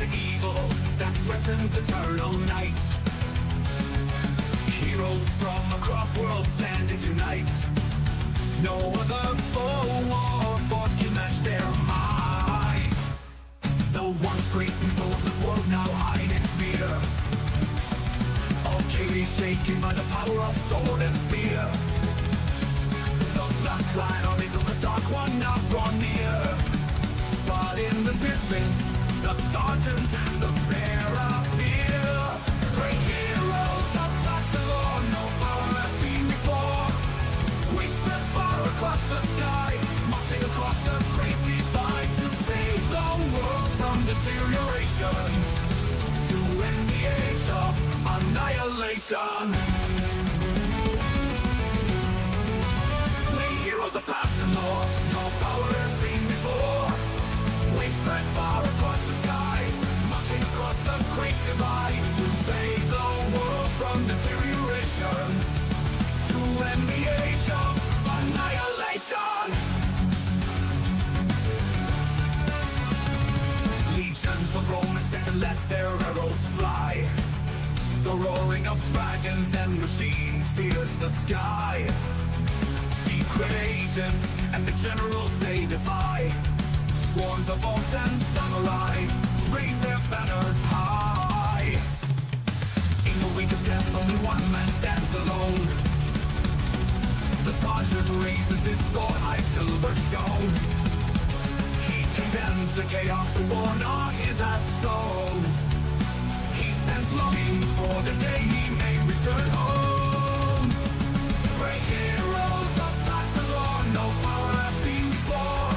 the evil that threatens eternal night. Heroes from across worlds stand and unite. No other foe or force can match their might. The once great people of this world now hide in fear. All Katie shaken by the power of sword and spear. The black-clad armies of the Dark One now draw near. But in the distance, the sergeant and the bear appear. Great heroes of past the law, no power has seen before. We spread far across the sky, marching across the great divide to save the world from deterioration, to end the age of annihilation. Great heroes of past the law, no power has seen before. We spread far across the sky, marching across the great divide to save the world from deterioration, to end the age of annihilation. Legions of Rome stand and let their arrows fly. The roaring of dragons and machines fills the sky. Secret agents and the generals they defy. Swarms of orcs and samurai raise their banners high. In the wake of death, only one man stands alone. The sergeant raises his sword, high silver shone. He condemns the chaos born on his soul. He stands longing for the day he may return home. Great heroes of past the law, no power has seen before.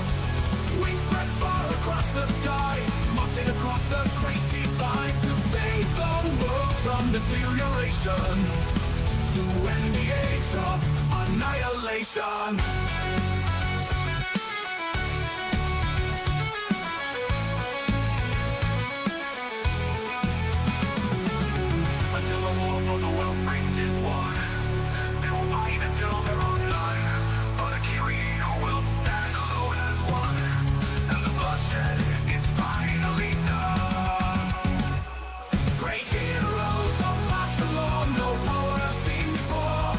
We spread far across the sky, marching across the great divide to save the world from deterioration, to end the age of annihilation. Until the war for the world's brains is won, they will fight until there are none. But a hero will stand alone as one, and the bloodshed is finally done. Great heroes of past the law, no power has seen before.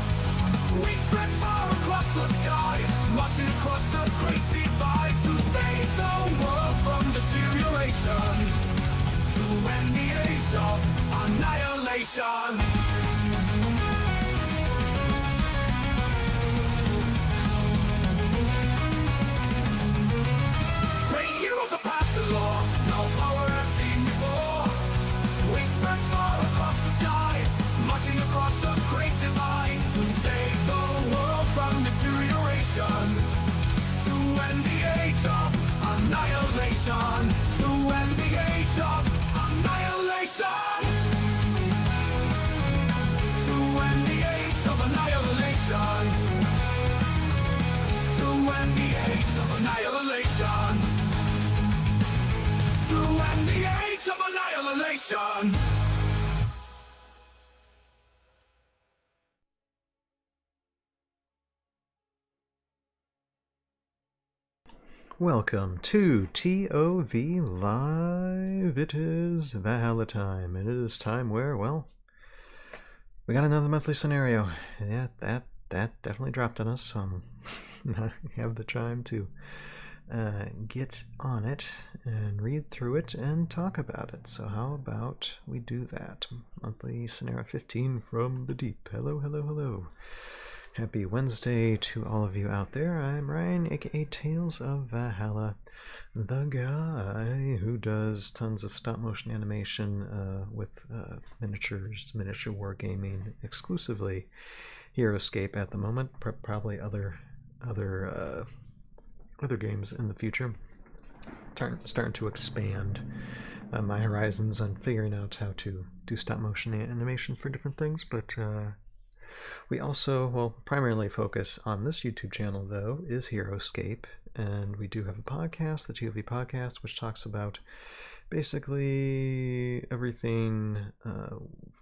We spread far across the sky, marching across the great divide to save the world from deterioration, to end the age of annihilation. Great heroes are past the law, no power has seen before. We spread far across the sky, marching across the great divide to save the world from deterioration, to end the age of annihilation, to end the age of annihilation, to end the age of annihilation, to end the age of annihilation, to end the age of annihilation. Welcome to TOV Live. It is Valhalla time, and it is time where, well, we got another monthly scenario. Yeah, that definitely dropped on us, so I have the time to get on it and read through it and talk about it. So how about we do that? Monthly scenario 15 from the deep. Hello, hello, hello. Happy Wednesday to all of you out there. I'm Ryan, aka Tales of Valhalla, the guy who does tons of stop motion animation with miniatures, miniature wargaming exclusively. Heroscape at the moment, probably other games in the future. Starting to expand my horizons on figuring out how to do stop motion animation for different things, but we also, well, primarily focus on this YouTube channel, though, is Heroscape, and we do have a podcast, the TOV podcast, which talks about basically everything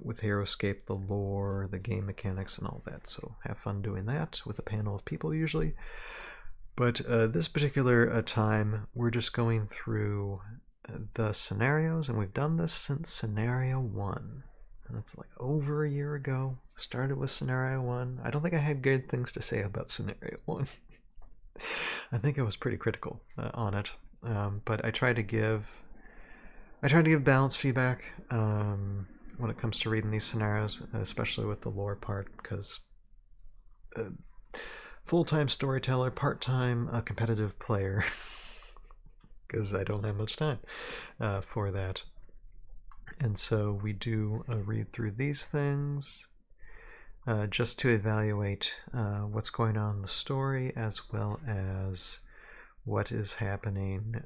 with Heroscape, the lore, the game mechanics, and all that. So have fun doing that with a panel of people usually. But this particular time, we're just going through the scenarios, and we've done this since Scenario 1. And that's like over a year ago. Started with Scenario 1. I don't think I had good things to say about Scenario 1. I think I was pretty critical on it. But I try to give balanced feedback when it comes to reading these scenarios, especially with the lore part, because full-time storyteller, part-time competitive player, because I don't have much time for that. And so we do read through these things just to evaluate what's going on in the story, as well as what is happening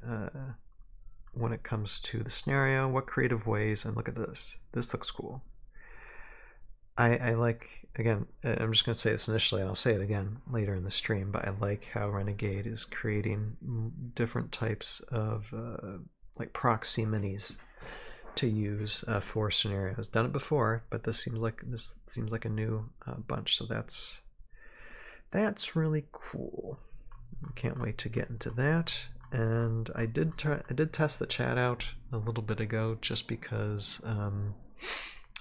when it comes to the scenario, what creative ways, and look at this. This looks cool. I like, again, I'm just going to say this initially, and I'll say it again later in the stream, but I like how Renegade is creating different types of like proxy minis to use for scenarios. Done it before, but this seems like a new bunch, so that's really cool. Can't wait to get into that. And I did test the chat out a little bit ago, just because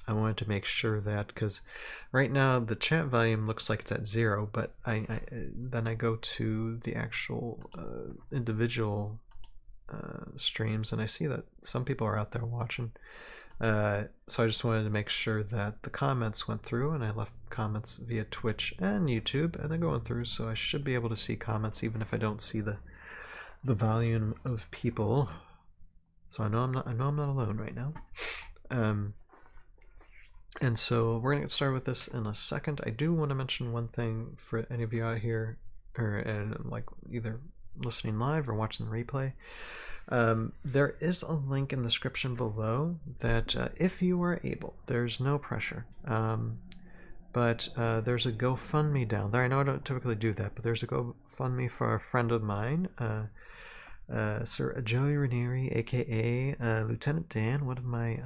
I wanted to make sure that, because right now the chat volume looks like it's at 0, but then I go to the actual individual streams, and I see that some people are out there watching. So I just wanted to make sure that the comments went through, and I left comments via Twitch and YouTube, and they're going through, so I should be able to see comments even if I don't see the volume of people. So I know I'm not alone right now. And so we're gonna get started with this in a second. I do want to mention one thing for any of you out here, and like either listening live or watching the replay. There is a link in the description below that if you are able, there's no pressure, but there's a GoFundMe down there. I know I don't typically do that, but there's a GoFundMe for a friend of mine, Sir Joey Ranieri, aka Lieutenant Dan, one of my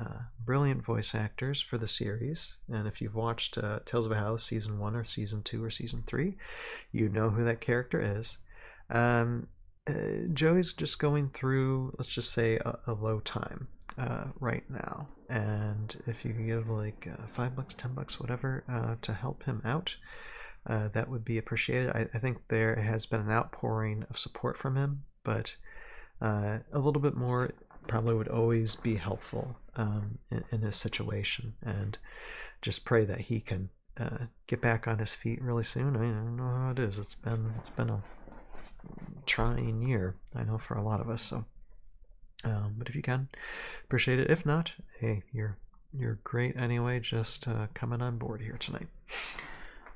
brilliant voice actors for the series. And if you've watched Tales of a House Season 1 or Season 2 or Season 3, you know who that character is. Joey's just going through, let's just say, a low time right now. And if you can give like $5, $10, whatever, to help him out, that would be appreciated. I think there has been an outpouring of support from him, but a little bit more probably would always be helpful in his situation. And just pray that he can get back on his feet really soon. I don't know how it is. It's been a trying year, I know, for a lot of us. So, but if you can, appreciate it. If not, hey, you're great anyway. Just coming on board here tonight.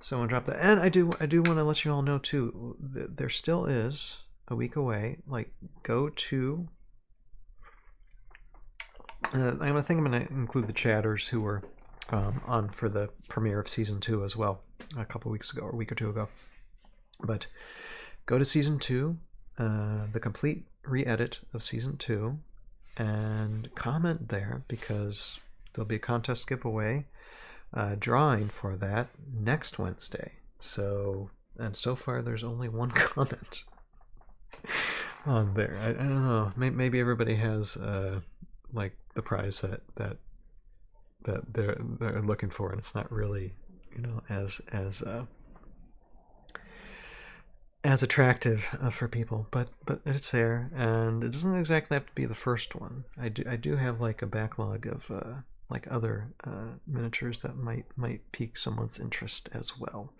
So I'm gonna drop that, and I do want to let you all know too. There still is a week away. Like, go to. I'm gonna include the chatters who were on for the premiere of Season 2 as well, a couple weeks ago or a week or two ago. But go to Season 2, the complete re-edit of Season 2, and comment there, because there'll be a contest giveaway drawing for that next Wednesday. So, and so far there's only one comment on there. I don't know. Maybe everybody has like the prize that they're looking for, and it's not really, you know, as attractive for people, but it's there, and it doesn't exactly have to be the first one. I do have like a backlog of like other miniatures that might pique someone's interest as well,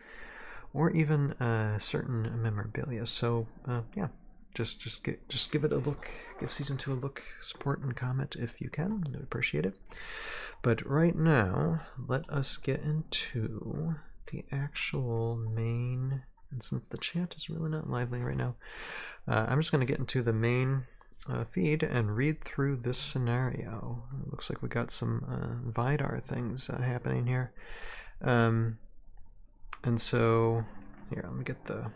or even certain memorabilia. So yeah, just give it a look. Give Season 2 a look. Support and comment if you can. I'd appreciate it. But right now, let us get into the actual main. And since the chat is really not lively right now, I'm just going to get into the main feed and read through this scenario. It looks like we got some Vidar things happening here. And so, here, let me get the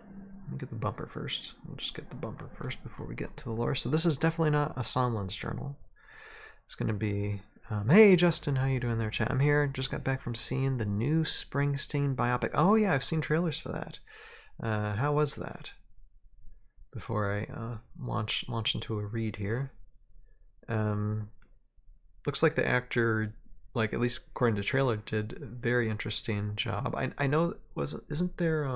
bumper first. We'll just get the bumper first before we get to the lore. So this is definitely not a Sonlen's journal. It's going to be, hey Justin, how you doing there, chat? I'm here. Just got back from seeing the new Springsteen biopic. Oh yeah, I've seen trailers for that. How was that? Before I launch into a read here, Looks like the actor, like at least according to the trailer, did a very interesting job. I know isn't there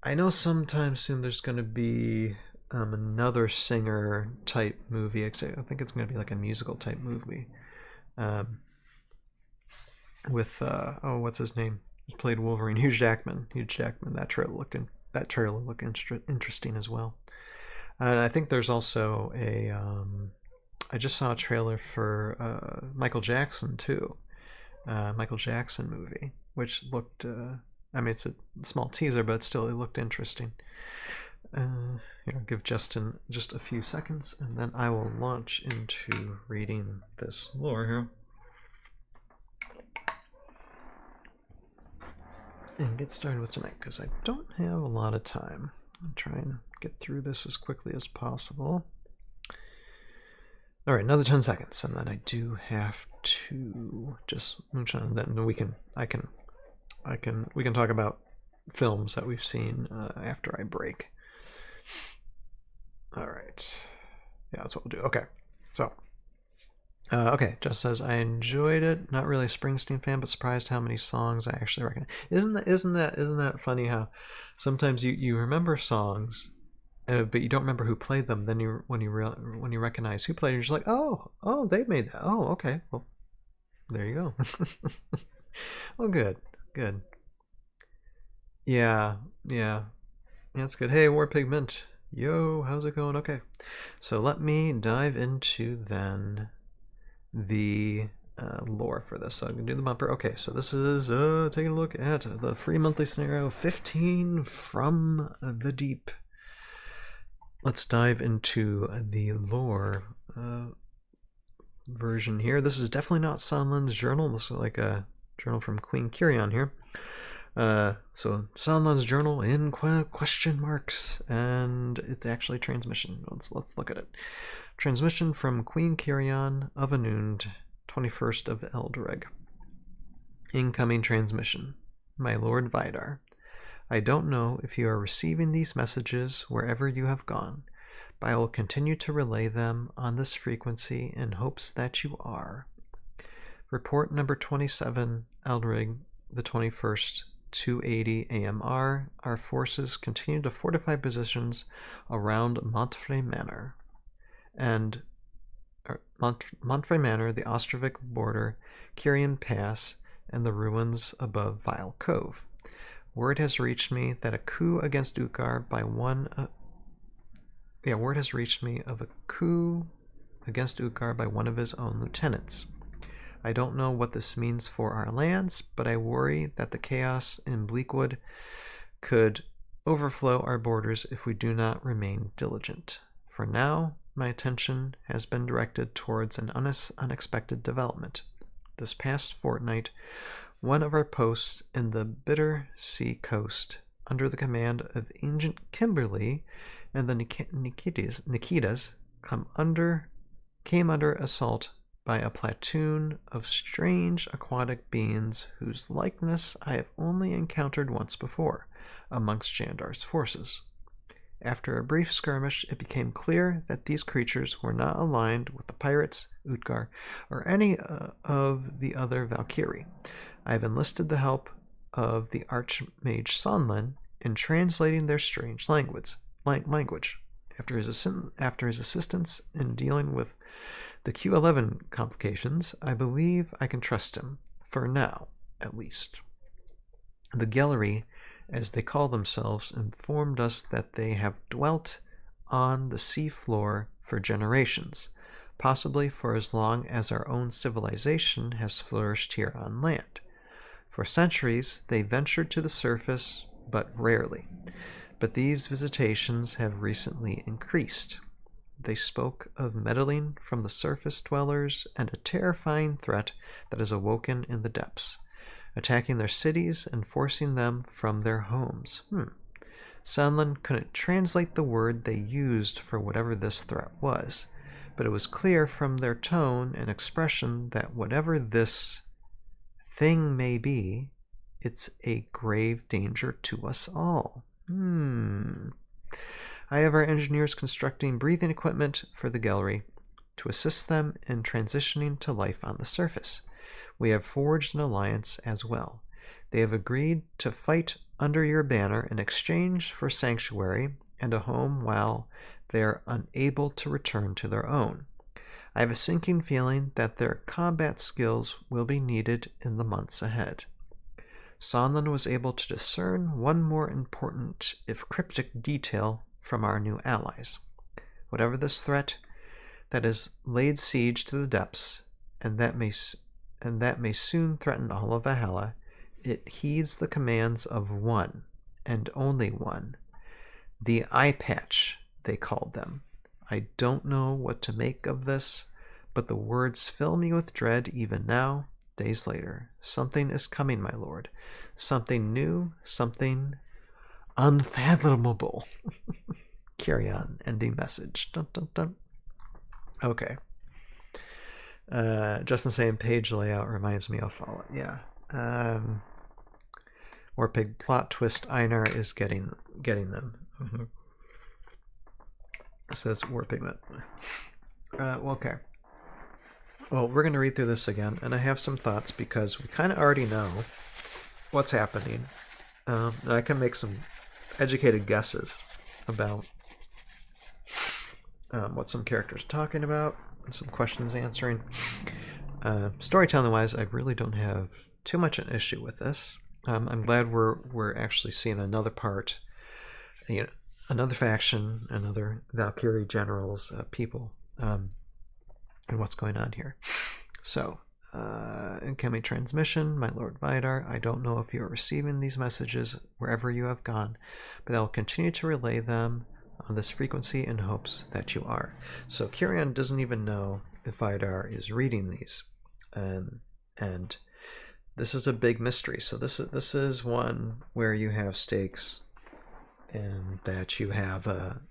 I know sometime soon there's going to be another singer type movie. I think it's going to be like a musical type movie um, with oh, what's his name? He played Wolverine, Hugh Jackman. Hugh Jackman. That trailer looked interesting as well. And I think there's also a I just saw a trailer for Michael Jackson too. Michael Jackson movie, which looked. I mean, it's a small teaser, but still, it looked interesting. Give Justin just a few seconds, and then I will launch into reading this lore here. And get started with tonight, because I don't have a lot of time. I'll try and get through this as quickly as possible. All right, another 10 seconds, and then I do have to just mooch on. Then we can talk about films that we've seen after I break. All right, yeah, that's what we'll do. Okay, so okay, Jess says I enjoyed it. Not really a Springsteen fan, but surprised how many songs I actually recognize. Isn't that funny? How sometimes you remember songs, but you don't remember who played them. Then when you recognize who played, you're just like, oh, they made that. Oh, okay, well, there you go. Well, good. Yeah, that's good. Hey, War Pigment. Yo, how's it going? Okay, so let me dive into then the lore for this. So I'm gonna do the bumper. Okay, so this is taking a look at the free monthly scenario 15 from the deep. Let's dive into the lore version here. This is definitely not Sonlen's journal. This is like a journal from Queen Kirion here. So Sonlen's journal in question marks, and it's actually transmission. Let's look at it. Transmission from Queen Kirion of Anund, 21st of Eldreg. Incoming transmission. My Lord Vidar, I don't know if you are receiving these messages wherever you have gone, but I will continue to relay them on this frequency in hopes that you are. Report number 27, Eldreg, the 21st, 280 AMR. Our forces continue to fortify positions around Montfrey Manor. And Montfrey Manor, the Ostrovik border, Kirion Pass, and the ruins above Vile Cove. Word has reached me that a coup against Utkar by word has reached me of a coup against Utkar by one of his own lieutenants. I don't know what this means for our lands, but I worry that the chaos in Bleakwood could overflow our borders if we do not remain diligent. For now, my attention has been directed towards an unexpected development. This past fortnight, one of our posts in the Bitter Sea coast, under the command of Ancient Kimberly and the Nikitas, came under assault by a platoon of strange aquatic beings whose likeness I have only encountered once before amongst Jandar's forces. After a brief skirmish, it became clear that these creatures were not aligned with the pirates, Utkar, or any of the other Valkyrie. I have enlisted the help of the Archmage Sonlen in translating their strange language. After his assistance in dealing with the Q11 complications, I believe I can trust him, for now, at least. The Gallery, as they call themselves, informed us that they have dwelt on the sea floor for generations, possibly for as long as our own civilization has flourished here on land. For centuries, they ventured to the surface, but rarely. But these visitations have recently increased. They spoke of meddling from the surface dwellers and a terrifying threat that has awoken in the depths, attacking their cities and forcing them from their homes. Sonlen couldn't translate the word they used for whatever this threat was, but it was clear from their tone and expression that whatever this thing may be, it's a grave danger to us all. I have our engineers constructing breathing equipment for the gallery. to assist them in transitioning to life on the surface. We have forged an alliance as well. They have agreed to fight under your banner in exchange for sanctuary and a home while they are unable to return to their own. I have a sinking feeling that their combat skills will be needed in the months ahead. Sonlen was able to discern one more important, if cryptic, detail from our new allies. Whatever this threat that has laid siege to the depths, and that may soon threaten all of Valhalla, it heeds the commands of one, and only one. The eye patch, they called them. I don't know what to make of this, but the words fill me with dread even now, days later. Something is coming, my lord. Something new, something unfathomable. Carry on. Ending message. Dun, dun, dun. Okay. Justin saying page layout reminds me of Fallout. Yeah. Warpig plot twist. Einar is getting them. Mm-hmm. It says Warpigment. Okay. Well, we're going to read through this again, and I have some thoughts because we kind of already know what's happening. And I can make some educated guesses about what some characters are talking about and some questions answering. Storytelling-wise, I really don't have too much an issue with this. I'm glad we're actually seeing another part, another faction, another Valkyrie generals, people, and what's going on here. So, incoming transmission, my Lord Vidar, I don't know if you are receiving these messages wherever you have gone, but I will continue to relay them on this frequency in hopes that you are. So Kyrian doesn't even know if Vidar is reading these, and this is a big mystery. So this is one where you have stakes, and that you have a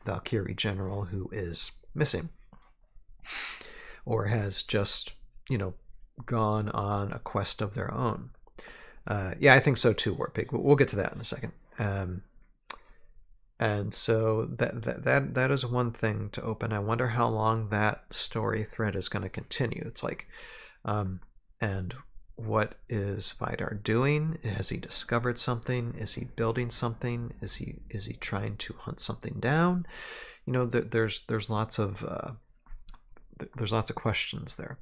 Valkyrie general who is missing, or has just gone on a quest of their own. Yeah, I think so too, Warpig. We'll get to that in a second. And so that is one thing to open. I wonder how long that story thread is going to continue. It's like, and what is Vidar doing? Has he discovered something? Is he building something? Is he trying to hunt something down? There's lots of questions there.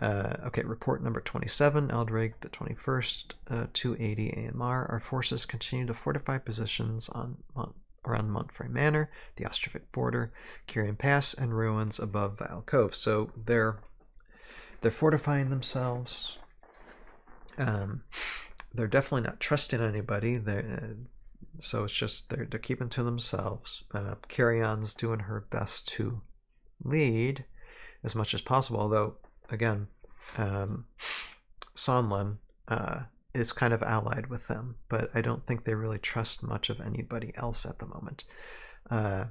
Okay, report number 27, Eldrig, the 21st, 280 AMR. Our forces continue to fortify positions around Montfrey Manor, the Ostrovik border, Kyrian Pass, and ruins above Vile Cove. So they're fortifying themselves. They're definitely not trusting anybody. So it's just they're keeping to themselves. Kyrion's doing her best to lead as much as possible, although again, Sonlen is kind of allied with them, but I don't think they really trust much of anybody else at the moment. And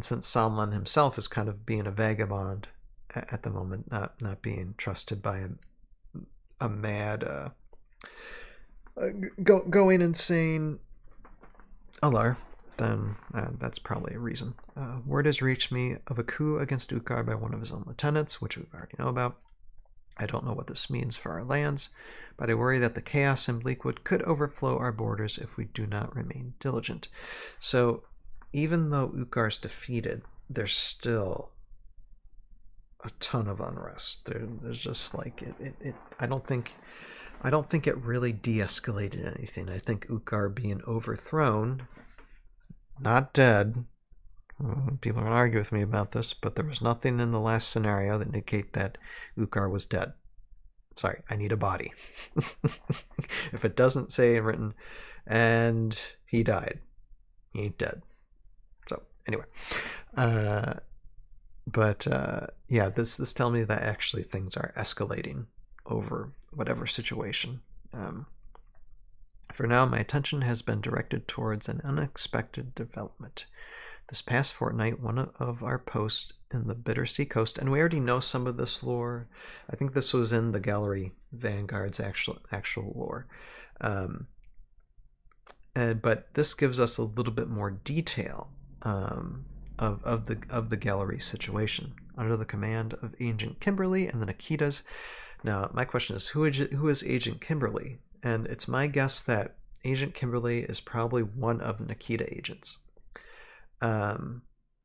since Sonlen himself is kind of being a vagabond at the moment, not being trusted by a mad, going insane Alar, then that's probably a reason. Word has reached me of a coup against Ukkar by one of his own lieutenants, which we already know about. I don't know what this means for our lands, but I worry that the chaos in Bleakwood could overflow our borders if we do not remain diligent. So even though Ukkar's defeated, there's still a ton of unrest. There's just like it I don't think it really de-escalated anything. I think Ukkar being overthrown, not dead. People are going to argue with me about this, but there was nothing in the last scenario that indicate that Ukkar was dead. Sorry, I need a body. If it doesn't say written, and he died, he ain't dead. So anyway, yeah, this tells me that actually things are escalating over whatever situation. For now, my attention has been directed towards an unexpected development. This past fortnight, one of our posts in the Bittersea Coast, and we already know some of this lore. I think this was in the Gallery Vanguard's actual lore. But this gives us a little bit more detail of the gallery situation under the command of Agent Kimberly and the Nikitas. Now, my question is, who is Agent Kimberly? And it's my guess that Agent Kimberly is probably one of the Nikita agents,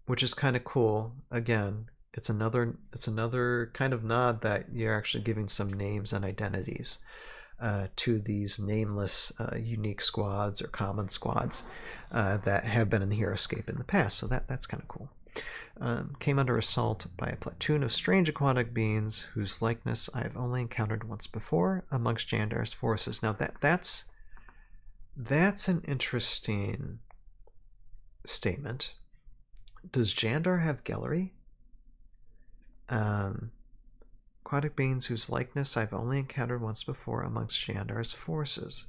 which is kind of cool. Again, it's another kind of nod that you're actually giving some names and identities to these nameless unique squads or common squads that have been in the Heroscape in the past. So that's kind of cool. Came under assault by a platoon of strange aquatic beings whose likeness I have only encountered once before amongst Jandar's forces. Now that's an interesting statement. Does Jandar have Gellery? Aquatic beings whose likeness I've only encountered once before amongst Jandar's forces.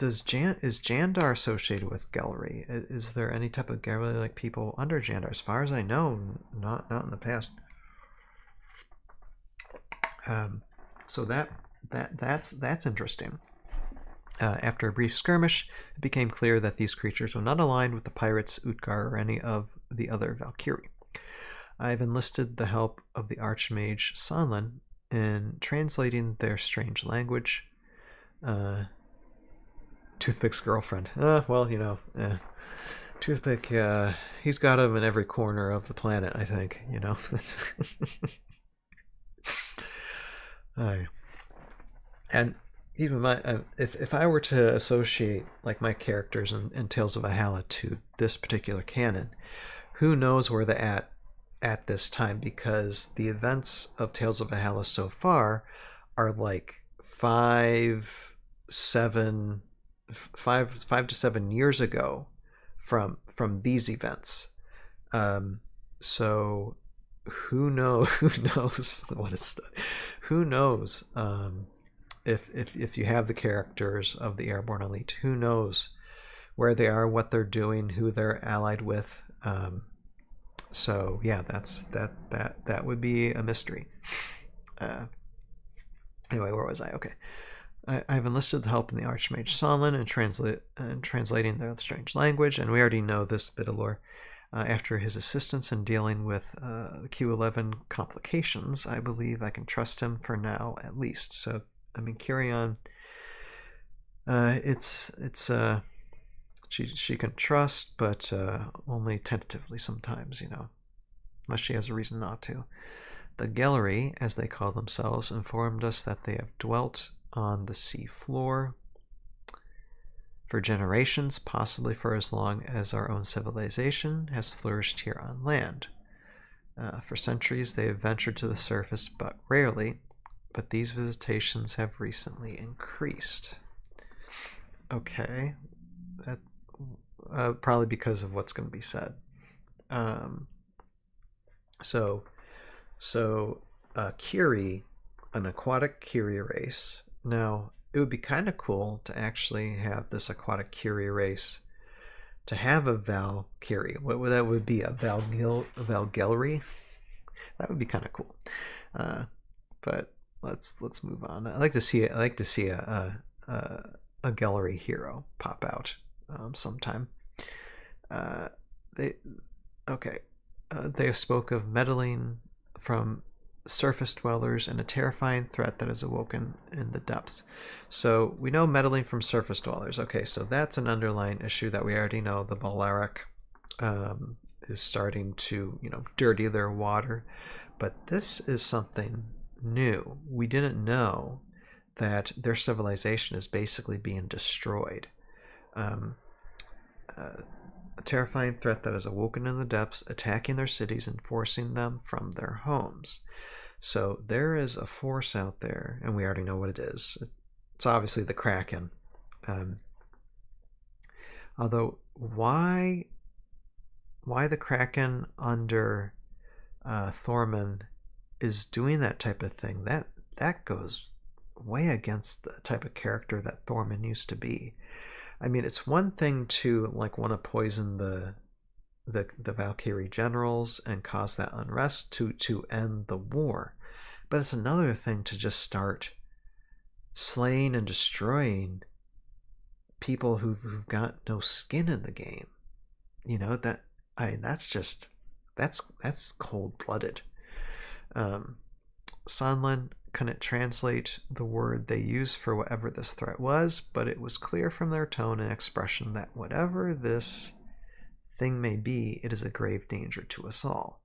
Is Jandar associated with Gellery? Is there any type of Gellery like people under Jandar? As far as I know, not in the past. So that's interesting. After a brief skirmish, it became clear that these creatures were not aligned with the pirates, Utgar, or any of the other Valkyrie. I've enlisted the help of the Archmage Sonlen in translating their strange language. Toothpick's girlfriend. Well, you know, Toothpick, he's got him in every corner of the planet, I think, you know. That's and even if I were to associate like my characters in Tales of Valhalla to this particular canon, who knows where they're at this time, because the events of Tales of Valhalla so far are like 5 to 7 years ago from these events. So who knows who knows if you have the characters of the Airborne Elite, who knows where they are, what they're doing, who they're allied with. So yeah, that would be a mystery. Anyway, where was I? Okay. I've enlisted the help in the Archmage Sonlen in translating their strange language, and we already know this bit of lore. After his assistance in dealing with the Q11 complications, I believe I can trust him for now, at least. So, I mean, carry on. She can trust, but only tentatively sometimes, you know, unless she has a reason not to. The Gellery, as they call themselves, informed us that they have dwelt on the sea floor for generations, possibly for as long as our own civilization has flourished here on land. For centuries they have ventured to the surface, but rarely, but these visitations have recently increased. Okay, that probably because of what's going to be said. So Kiri, an aquatic Kiri race. Now, it would be kind of cool to actually have this aquatic Kiri race, to have a Valkyrie. What would that would be? A Valgellery? That would be kind of cool. But let's move on. I like to see a Gellery hero pop out sometime. They spoke of meddling from surface dwellers and a terrifying threat that is awoken in the depths. So we know meddling from surface dwellers. Okay, so that's an underlying issue that we already know. The Valeric is starting to, you know, dirty their water, but this is something new. We didn't know that their civilization is basically being destroyed. A terrifying threat that is awoken in the depths, attacking their cities and forcing them from their homes. So there is a force out there, and we already know what it is. It's obviously the Kraken. Although, why the Kraken under Thorman is doing that type of thing, that goes way against the type of character that Thorman used to be. I mean, it's one thing to like want to poison the Valkyrie generals and cause that unrest to end the war, but it's another thing to just start slaying and destroying people who've got no skin in the game. you know, that's cold-blooded. Sonlen couldn't translate the word they used for whatever this threat was, but it was clear from their tone and expression that whatever this thing may be, it is a grave danger to us all.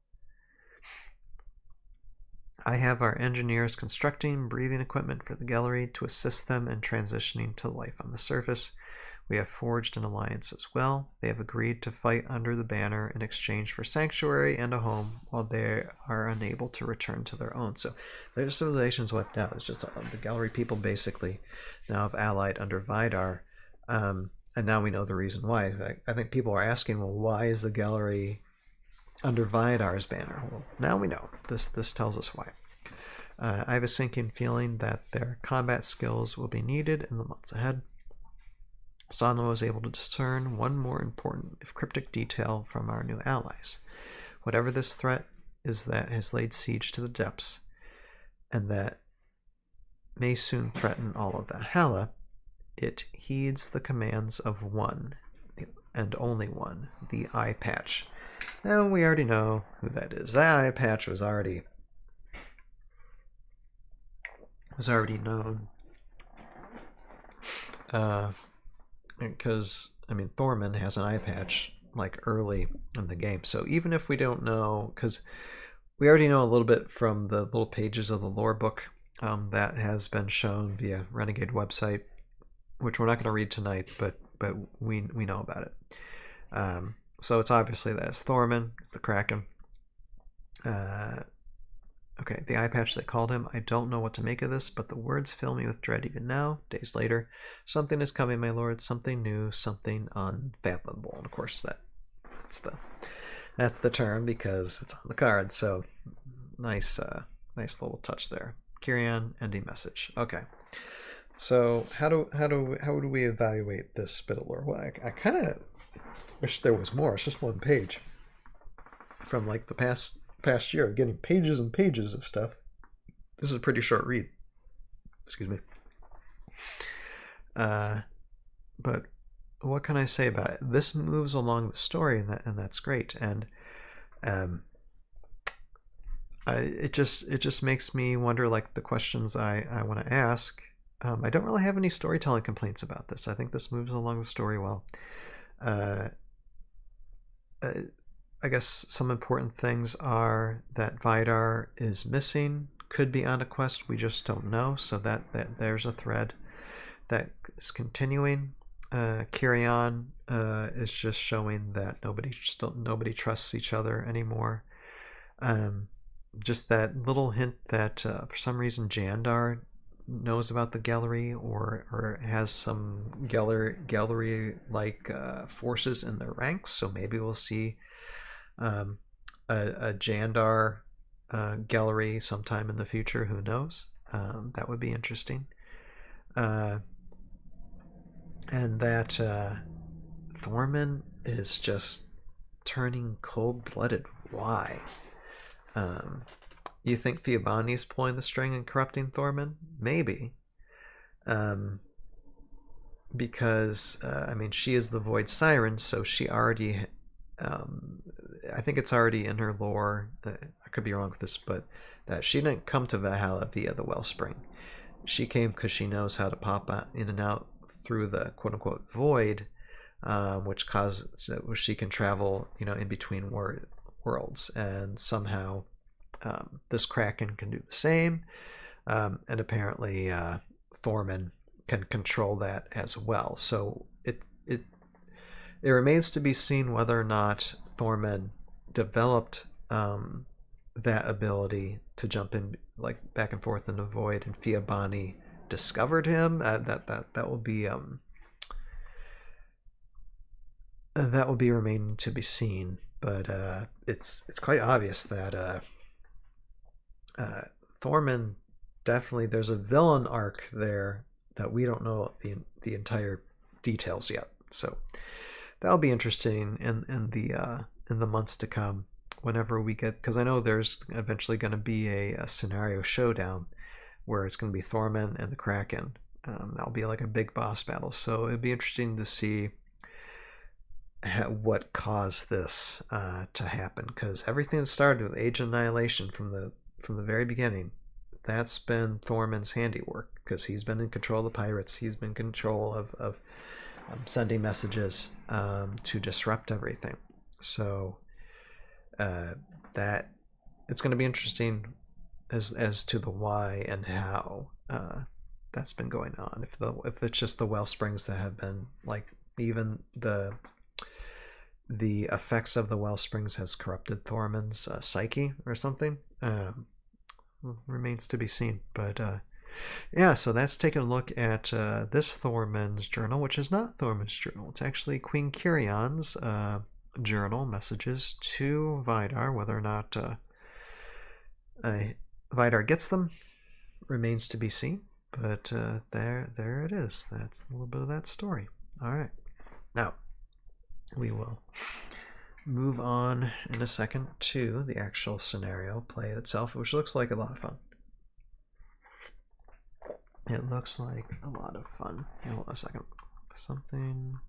I have our engineers constructing breathing equipment for the gallery to assist them in transitioning to life on the surface. We have forged an alliance as well. They have agreed to fight under the banner in exchange for sanctuary and a home while they are unable to return to their own. So their civilization's wiped out. It's just the gallery people basically now have allied under Vidar. And now we know the reason why. I think people are asking, well, why is the gallery under Vidar's banner? Well, now we know. This tells us why. I have a sinking feeling that their combat skills will be needed in the months ahead. Sonlen was able to discern one more important, if cryptic, detail from our new allies. Whatever this threat is that has laid siege to the depths, and that may soon threaten all of Valhalla, it heeds the commands of one, and only one, the eye patch. And we already know who that is. That eye patch was already known. Because, I mean, Thorman has an eye patch, like, early in the game. So even if we don't know, because we already know a little bit from the little pages of the lore book that has been shown via Renegade website, which we're not going to read tonight, but we know about it. So it's obviously that it's Thorman, it's the Kraken. Okay, the eye patch they called him. I don't know what to make of this, but the words fill me with dread even now, days later. Something is coming, my lord, something new, something unfathomable. And of course that's the term because it's on the card. So nice little touch there. Kyrian, ending message. Okay. So how do we evaluate this bit of lore? Well, I kind of wish there was more. It's just one page from like the past year, getting pages and pages of stuff. This is a pretty short read. Excuse me. But what can I say about it? This moves along the story, and that's great. And it just makes me wonder, like, the questions I want to ask. I don't really have any storytelling complaints about this. I think this moves along the story well. I guess some important things are that Vidar is missing, could be on a quest, we just don't know. So that there's a thread that is continuing. Kyrian is just showing that nobody trusts each other anymore. Just that little hint that for some reason Jandar knows about the gallery or has some gallery like forces in their ranks. So maybe we'll see a Jandar gallery sometime in the future. Who knows? That would be interesting. And that Thorman is just turning cold-blooded. Why? You think Fiabani's pulling the string and corrupting Thorman? Maybe. Because, I mean, she is the Void Siren, so she already... I think it's already in her lore, I could be wrong with this, but that she didn't come to Valhalla via the Wellspring. She came because she knows how to pop in and out through the quote-unquote void, which she can travel, in between worlds, and somehow this Kraken can do the same, and apparently Thorman can control that as well. So it remains to be seen whether or not Thorman developed that ability to jump in, like, back and forth in the void, and Fiabani discovered him. That will be remaining to be seen. But it's quite obvious that Thorman definitely, there's a villain arc there that we don't know the entire details yet. So that'll be interesting in the months to come, whenever we get, because I know there's eventually going to be a scenario showdown where it's going to be Thorman and the Kraken. That'll be like a big boss battle. So it'd be interesting to see what caused this to happen, because everything that started with Age of Annihilation from the very beginning, that's been Thorman's handiwork, because he's been in control of the pirates. He's been in control of sending messages to disrupt everything. So that it's going to be interesting as to the why and how that's been going on. If it's just the well springs that have been, like, even the effects of the well springs has corrupted Thorman's psyche or something, remains to be seen. But yeah, so that's taking a look at this Thorman's journal, which is not Thorman's journal. It's actually Queen Kirion's journal, messages to Vidar. Whether or not Vidar gets them remains to be seen. But there it is. That's a little bit of that story. All right, now we will move on in a second to the actual scenario play itself, which looks like a lot of fun. It looks like a lot of fun. Hold on a second. Something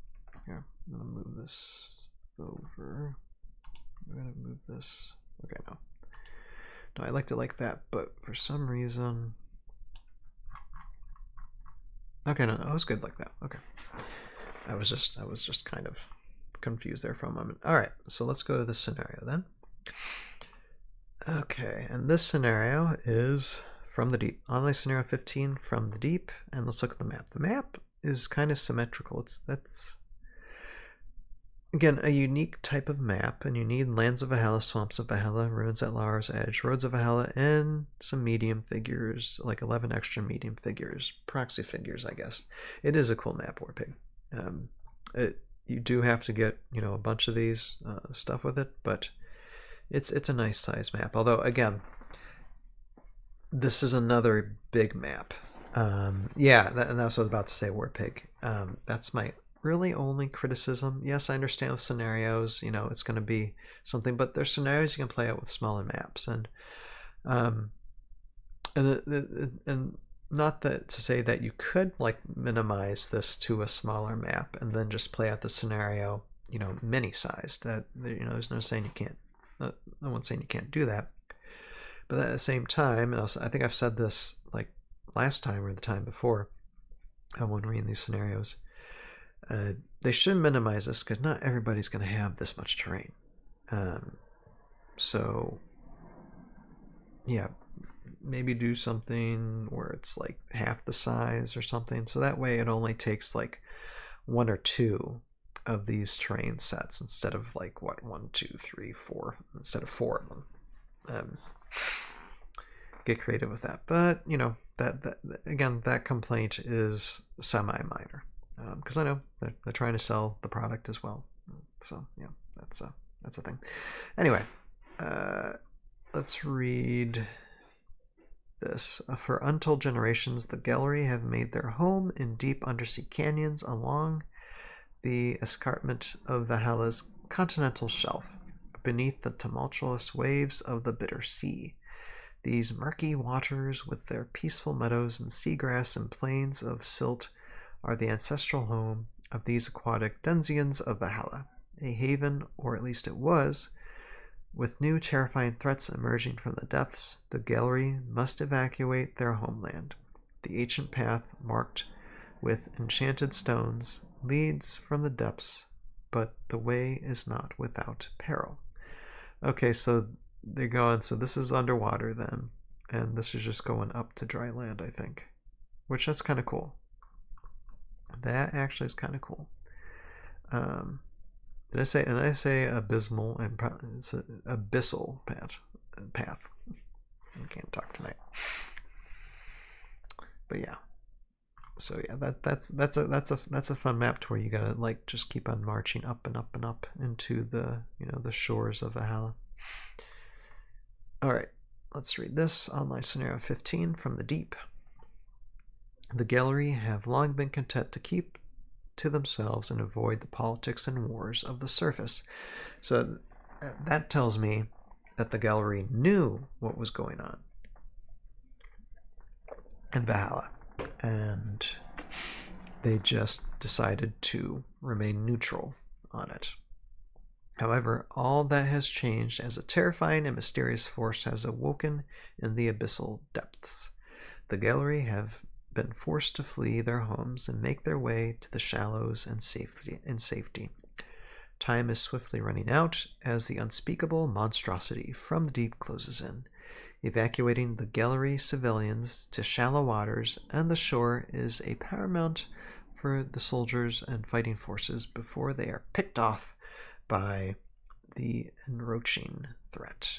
here. I'm gonna move this over. I'm gonna move this. Okay, no. No, I liked it like that, but for some reason. Okay, no, it was good like that. Okay. I was just kind of confused there for a moment. All right, so let's go to the scenario then. Okay, and this scenario is From the Deep. Online scenario 15, From the Deep, and let's look at the map. The map is kind of symmetrical. That's again a unique type of map, and you need Lands of Valhalla, Swamps of Valhalla, Ruins at Laur's Edge, Roads of Valhalla, and some medium figures, like 11 extra medium figures, proxy figures, I guess. It is a cool map, Warpig. You do have to get, you know, a bunch of these stuff with it, but it's a nice size map. Although, again, this is another big map. Yeah, and that's what I was about to say, Warpig. That's my really only criticism. Yes, I understand with scenarios, you know, it's going to be something, but there's scenarios you can play out with smaller maps, and not that to say that you could, like, minimize this to a smaller map and then just play out the scenario, you know, mini sized. That, you know, there's no saying you can't. No one's saying you can't do that. But at the same time, and I think I've said this like last time or the time before, when reading these scenarios, they should minimize this because not everybody's going to have this much terrain. So yeah, maybe do something where it's like half the size or something, so that way it only takes like 1 or 2 of these terrain sets instead of like 1, 2, 3, 4, instead of 4 of them. Get creative with that, but you know, that again, that complaint is semi-minor, because I know they're trying to sell the product as well. So yeah, that's a thing. Anyway, let's read this. For untold generations, the gallery have made their home in deep undersea canyons along the escarpment of Valhalla's continental shelf, beneath the tumultuous waves of the bitter sea. These murky waters, with their peaceful meadows and seagrass and plains of silt, are the ancestral home of these aquatic denizens of Valhalla, a haven, or at least it was. With new terrifying threats emerging from the depths, the gallery must evacuate their homeland. The ancient path, marked with enchanted stones, leads from the depths, but the way is not without peril. Okay, so they're going, so this is underwater then, and this is just going up to dry land, I think, which that's kind of cool. That actually is kind of cool. Did I say abysmal and it's an abyssal path? I can't talk tonight. But yeah. So yeah, that's a fun map to where you gotta like just keep on marching up and up and up into the, you know, the shores of Valhalla. All right, let's read this. Online scenario 15, From the Deep. The gallery have long been content to keep to themselves and avoid the politics and wars of the surface. So that tells me that the gallery knew what was going on in Valhalla, and they just decided to remain neutral on it. However, all that has changed as a terrifying and mysterious force has awoken in the abyssal depths. The gallery have been forced to flee their homes and make their way to the shallows in safety. Time is swiftly running out as the unspeakable monstrosity from the deep closes in, evacuating the gallery civilians to shallow waters, and the shore is a paramount for the soldiers and fighting forces before they are picked off by the encroaching threat.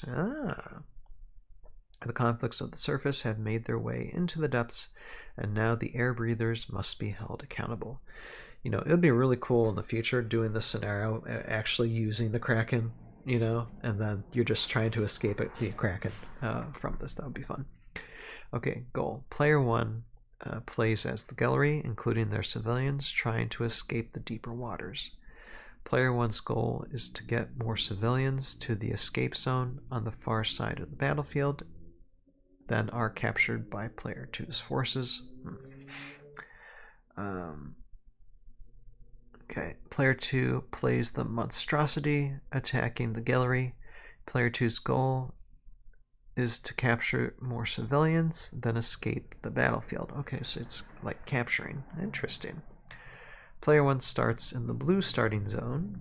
The conflicts of the surface have made their way into the depths, and now the air breathers must be held accountable. You know, it would be really cool in the future doing this scenario, actually using the Kraken, you know, and then you're just trying to escape the Kraken from this. That would be fun. Okay, goal. Player 1 plays as the gallery, including their civilians, trying to escape the deeper waters. Player 1's goal is to get more civilians to the escape zone on the far side of the battlefield, then are captured by Player 2's forces. Okay, Player 2 plays the monstrosity, attacking the gallery. Player 2's goal is to capture more civilians, then escape the battlefield. Okay, so it's like capturing. Interesting. Player 1 starts in the blue starting zone.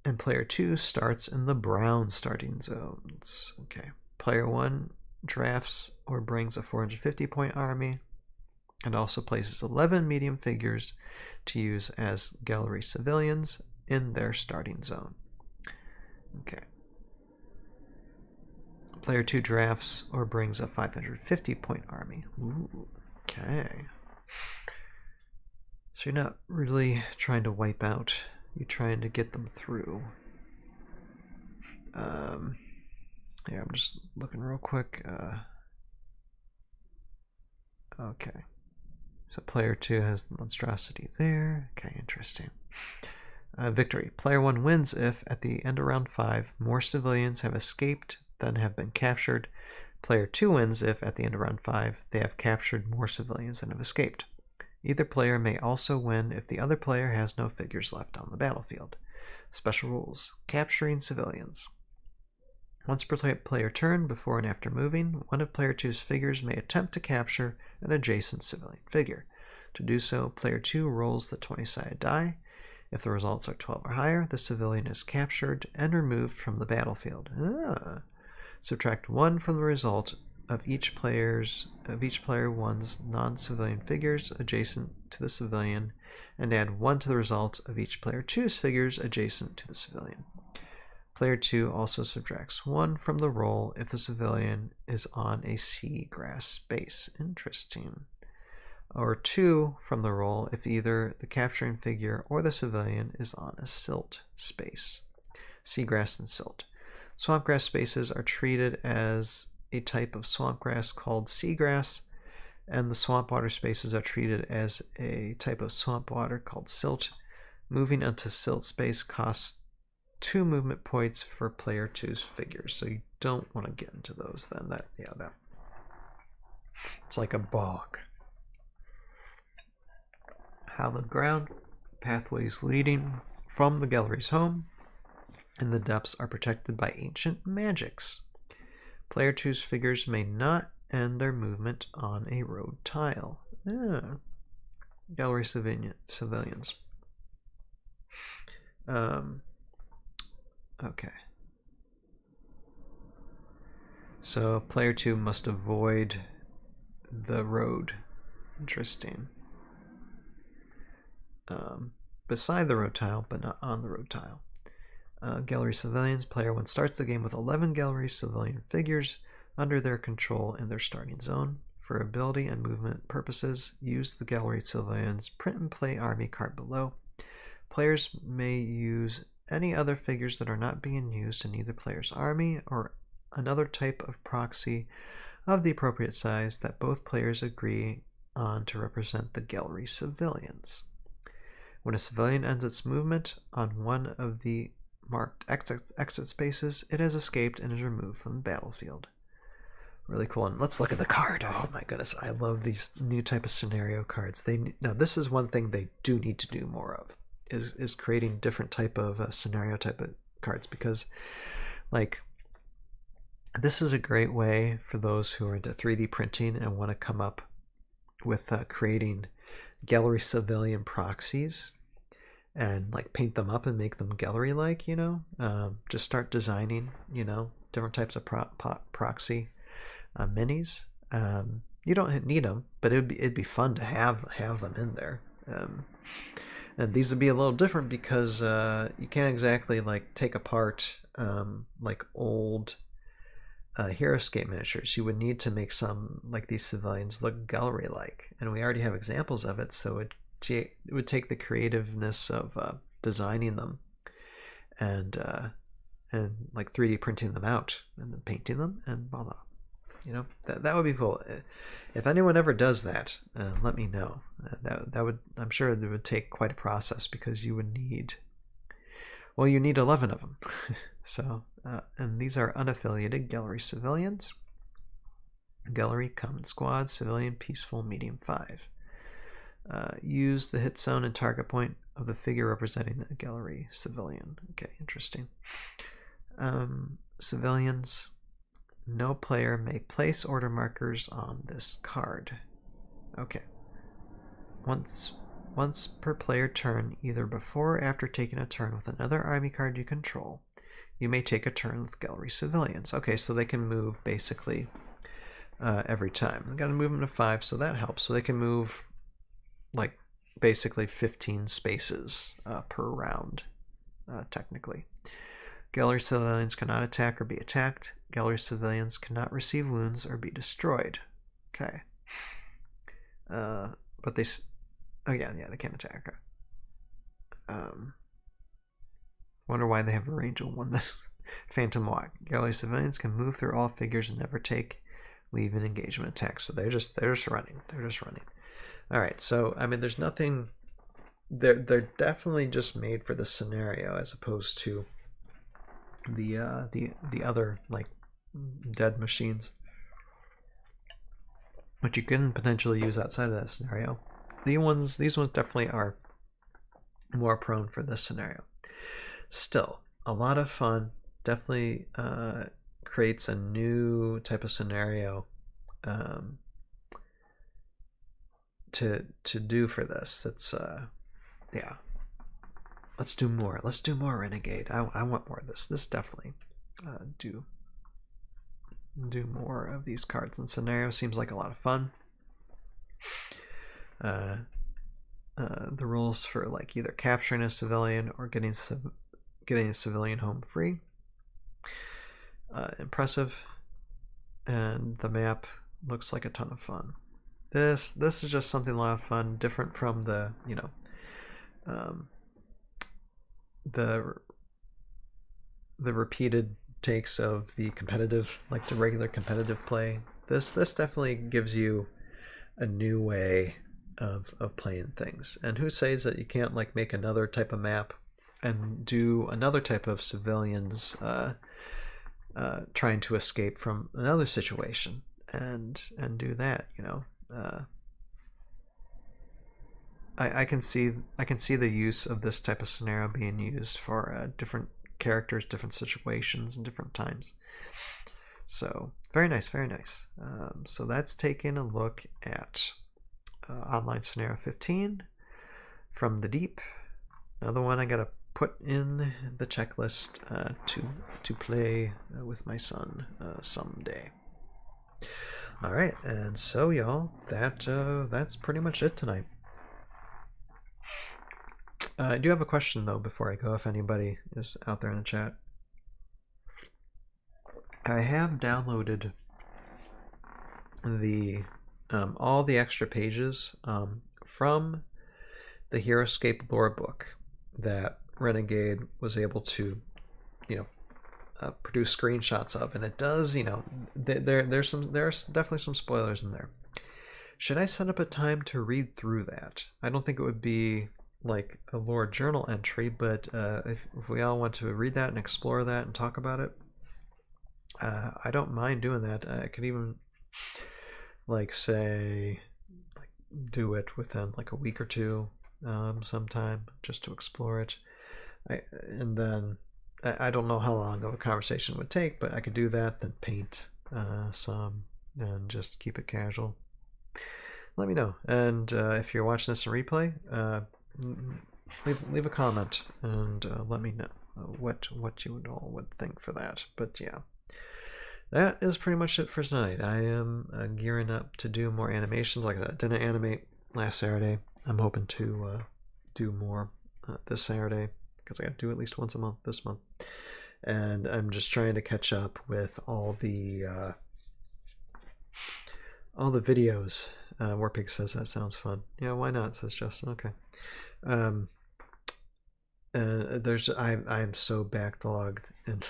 And Player 2 starts in the brown starting zones. Okay. Player 1 drafts or brings a 450-point army and also places 11 medium figures to use as gallery civilians in their starting zone. Okay. Player 2 drafts or brings a 550-point army. Ooh, okay. So you're not really trying to wipe out. You're trying to get them through. Yeah, I'm just looking real quick. Okay. So player 2 has the monstrosity there. Okay, interesting. Victory. Player 1 wins if, at the end of round 5, more civilians have escaped than have been captured. Player 2 wins if, at the end of round 5, they have captured more civilians than have escaped. Either player may also win if the other player has no figures left on the battlefield. Special rules. Capturing civilians. Once per player turn, before and after moving, one of player 2's figures may attempt to capture an adjacent civilian figure. To do so, player 2 rolls the 20-sided die. If the results are 12 or higher, the civilian is captured and removed from the battlefield. Subtract 1 from the result of each player 1's non-civilian figures adjacent to the civilian, and add 1 to the result of each player 2's figures adjacent to the civilian. Player 2 also subtracts 1 from the roll if the civilian is on a seagrass space. Interesting. Or 2 from the roll if either the capturing figure or the civilian is on a silt space. Seagrass and silt. Swampgrass spaces are treated as a type of swampgrass called seagrass, and the swamp water spaces are treated as a type of swamp water called silt. Moving onto silt space costs 2 movement points for player 2's figures, so you don't want to get into those then. That it's like a bog. Hallowed ground, pathways leading from the gallery's home, and the depths are protected by ancient magics. Player 2's figures may not end their movement on a road tile. Gallery civilians. Okay. So player 2 must avoid the road. Interesting. Beside the road tile, but not on the road tile. Gallery civilians. Player 1 starts the game with 11 gallery civilian figures under their control in their starting zone. For ability and movement purposes, use the gallery civilians print and play army card below. Players may use any other figures that are not being used in either player's army or another type of proxy of the appropriate size that both players agree on to represent the gallery civilians. When a civilian ends its movement on one of the marked exit spaces, it has escaped and is removed from the battlefield. Really cool. And let's look at the card. Oh my goodness, I love these new type of scenario cards. Now this is one thing they do need to do more of, is creating different type of scenario type of cards, because like this is a great way for those who are into 3D printing and want to come up with creating gallery civilian proxies and like paint them up and make them gallery like, you know. Just start designing, you know, different types of proxy minis. You don't need them, but it'd be fun to have them in there. And these would be a little different because you can't exactly like take apart like old Heroscape miniatures. You would need to make some like these civilians look gallery like, and we already have examples of it, so it would take the creativeness of designing them and like 3D printing them out and then painting them, and voila. You know, that would be cool. If anyone ever does that, let me know. That would, I'm sure it would take quite a process, because you would need, well, you need 11 of them. So, and these are unaffiliated gallery civilians. Gallery, common squad, civilian, peaceful, medium 5. Use the hit zone and target point of the figure representing a gallery civilian. Okay, interesting. Civilians. No player may place order markers on this card. Okay. Once per player turn, either before or after taking a turn with another army card you control, you may take a turn with gallery civilians. Okay, so they can move basically every time. We got to move them to 5, so that helps. So they can move like basically 15 spaces per round, technically. Gallery civilians cannot attack or be attacked. Gallery civilians cannot receive wounds or be destroyed. Okay. But they... Oh, yeah, they can't attack. Wonder why they have a range of 1. Phantom Walk. Gallery civilians can move through all figures and never leave an engagement attack. So they're just running. They're just running. All right, so, I mean, there's nothing... They're definitely just made for this scenario as opposed to the other like dead machines, which you can potentially use outside of that scenario. These ones definitely are more prone for this scenario. Still, a lot of fun. Definitely creates a new type of scenario to do for this. That's yeah. Let's do more. Let's do more Renegade. I want more of this. This definitely do more of these cards and scenarios. Seems like a lot of fun. The rules for like either capturing a civilian or getting a civilian home free. Impressive, and the map looks like a ton of fun. This is just something a lot of fun, different from the the repeated takes of the competitive, like the regular competitive play. This definitely gives you a new way of playing things. And who says that you can't like make another type of map and do another type of civilians trying to escape from another situation and do that, you know. I can see the use of this type of scenario being used for different characters, different situations, and different times. So very nice, very nice. So that's taking a look at Online Scenario 15 from the Deep. Another one I gotta put in the checklist to play with my son someday. All right, and so y'all, that's pretty much it tonight. I do have a question though before I go, if anybody is out there in the chat. I have downloaded the all the extra pages from the Heroscape lore book that Renegade was able to, produce screenshots of, and it does, there's definitely some spoilers in there. Should I set up a time to read through that? I don't think it would be like a lore journal entry, but if we all want to read that and explore that and talk about it, I don't mind doing that. I could even, like, say, like, do it within like a week or two, sometime, just to explore it. And then I don't know how long of a conversation would take, but I could do that, then paint some, and just keep it casual. Let me know. And if you're watching this in replay, leave a comment and let me know what you all would think for that. But yeah, that is pretty much it for tonight. I am gearing up to do more animations. Like I said, I didn't animate last Saturday. I'm hoping to do more this Saturday, because I got to do at least once a month this month. And I'm just trying to catch up with all the videos. Warpig says that sounds fun. Yeah, why not? Says Justin. Okay. I'm so backlogged in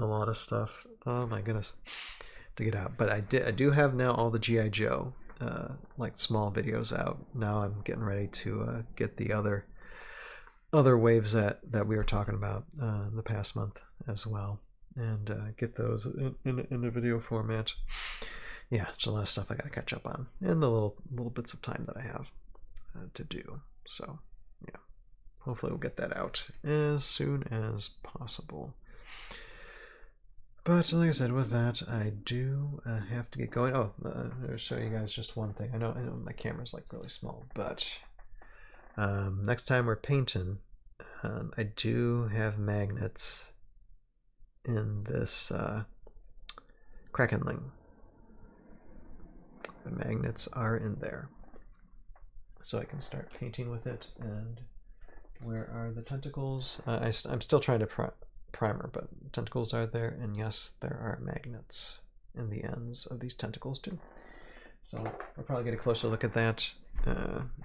a lot of stuff. Oh my goodness, to get out. But I do have now all the GI Joe like small videos out. Now I'm getting ready to get the other waves that we were talking about the past month as well, and get those in a video format. Yeah, it's a lot of stuff I gotta catch up on, and the little bits of time that I have to do. So yeah, hopefully we'll get that out as soon as possible. But like I said, with that, I do have to get going. Oh, I'll show you guys just one thing. I know my camera's like really small, but next time we're painting, I do have magnets in this Krakenling. The magnets are in there, so I can start painting with it. And where are the tentacles? I'm still trying to primer, but tentacles are there, and yes, there are magnets in the ends of these tentacles too. So I'll probably get a closer look at that,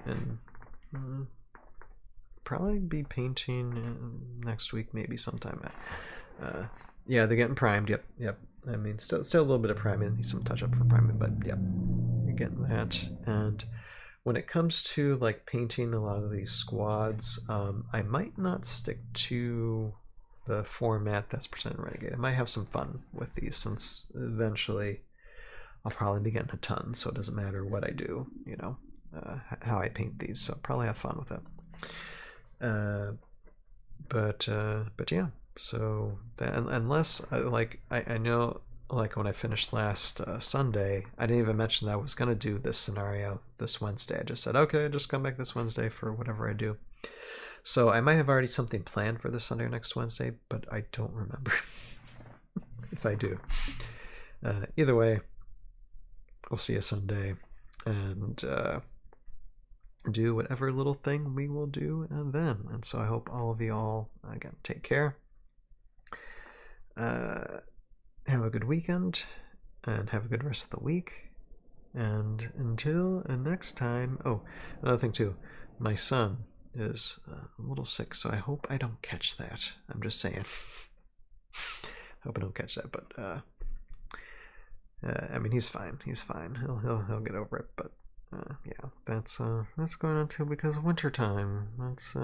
and probably be painting next week, maybe sometime. Yeah, they're getting primed. Yep. I mean, still a little bit of priming. Need some touch up for priming, but yep, you're getting that. And when it comes to like painting a lot of these squads, I might not stick to the format that's presented in Renegade. I might have some fun with these, since eventually I'll probably be getting a ton, so it doesn't matter what I do, you know, how I paint these. So I'll probably have fun with it. But yeah. So that, unless I know, like when I finished last Sunday, I didn't even mention that I was gonna do this scenario this Wednesday. I just said, okay, just come back this Wednesday for whatever I do. So I might have already something planned for this Sunday or next Wednesday, but I don't remember if I do. Either way, we'll see you Sunday, and do whatever little thing we will do then. And so I hope all of you all, again, take care. Have a good weekend, and have a good rest of the week. And until next time. Oh, another thing too, my son is a little sick, so I hope I don't catch that. I'm just saying. Hope I don't catch that, but I mean, he's fine. He'll get over it. But yeah, that's going on too, because of winter time. That's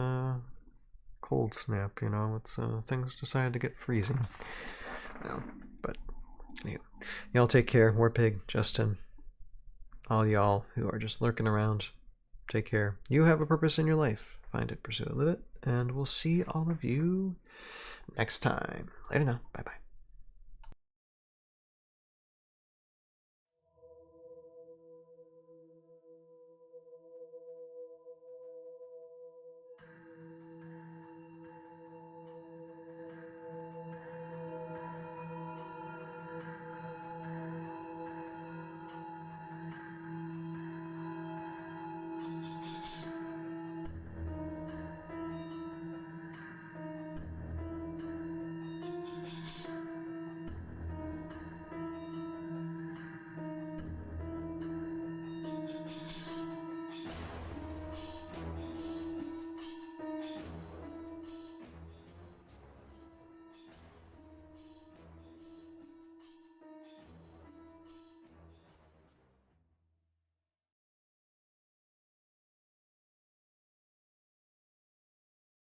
cold snap, you know. It's things decided to get freezing. No, but yeah. Y'all take care. Warpig, Justin, all y'all who are just lurking around, take care. You have a purpose in your life. Find it, pursue it, live it, and we'll see all of you next time. Later now. Bye bye.